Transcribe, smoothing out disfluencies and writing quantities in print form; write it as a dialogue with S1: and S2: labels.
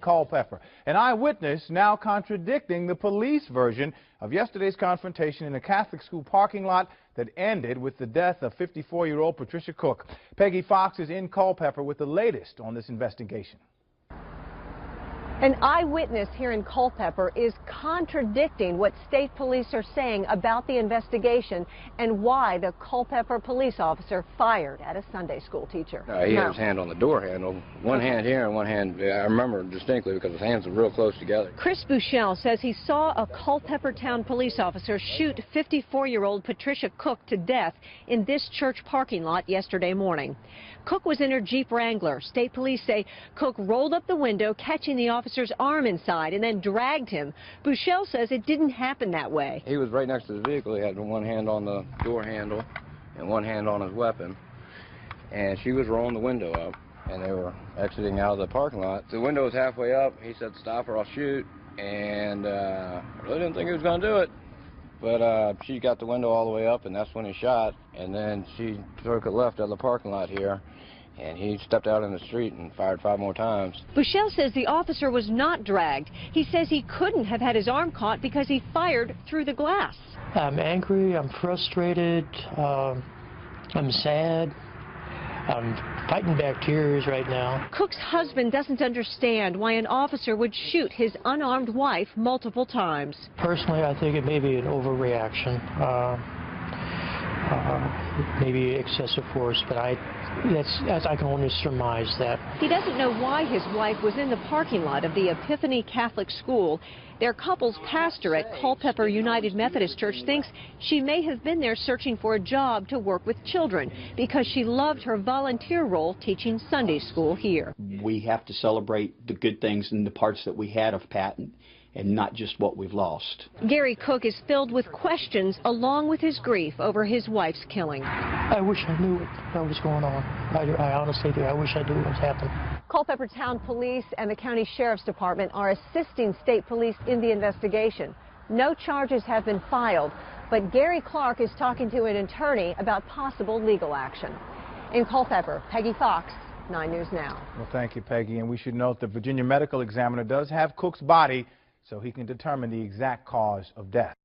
S1: Culpeper. An eyewitness now contradicting the police version of yesterday's confrontation in a Catholic school parking lot that ended with the death of 54-year-old Patricia Cook. Peggy Fox is in Culpeper with the latest on this investigation.
S2: An eyewitness here in Culpeper is contradicting what state police are saying about the investigation and why the Culpeper police officer fired at a Sunday school teacher.
S3: He had his hand on the door handle, one hand here and one hand, I remember distinctly because his hands were real close together.
S2: Kris Buchele says he saw a Culpeper Town Police officer shoot 54-year-old Patricia Cook to death in this church parking lot yesterday morning. Cook was in her Jeep Wrangler. State police say Cook rolled up the window, catching the officer's arm inside, and then dragged him. Buchele says it didn't happen that way.
S3: He was right next to the vehicle. He had one hand on the door handle and one hand on his weapon. And she was rolling the window up, and they were exiting out of the parking lot. The window was halfway up. He said, "Stop or I'll shoot." And I really didn't think he was going to do it. But she got the window all the way up, and that's when he shot. And then she took a left out of the parking lot here, and he stepped out in the street and fired 5 more times.
S2: Buchele says the officer was not dragged. He says he couldn't have had his arm caught because he fired through the glass.
S4: I'm angry, I'm frustrated, I'm sad. I'm fighting back tears right now.
S2: Cook's husband doesn't understand why an officer would shoot his unarmed wife multiple times.
S4: Personally, I think it may be an overreaction, maybe excessive force, but I can only surmise that.
S2: He doesn't know why his wife was in the parking lot of the Epiphany Catholic School. Their couple's pastor at Culpeper United Methodist Church thinks she may have been there searching for a job to work with children because she loved her volunteer role teaching Sunday school here.
S5: We have to celebrate the good things and the parts that we had of Pat and not just what we've lost.
S2: Gary Cook is filled with questions along with his grief over his wife's killing.
S4: I wish I knew what was going on. I honestly do. I wish I knew what was happening.
S2: Culpeper Town Police and the County Sheriff's Department are assisting state police in the investigation. No charges have been filed, but Gary Clark is talking to an attorney about possible legal action. In Culpeper, Peggy Fox, 9 News Now.
S1: Well, thank you, Peggy. And we should note the Virginia Medical Examiner does have Cook's body, so he can determine the exact cause of death.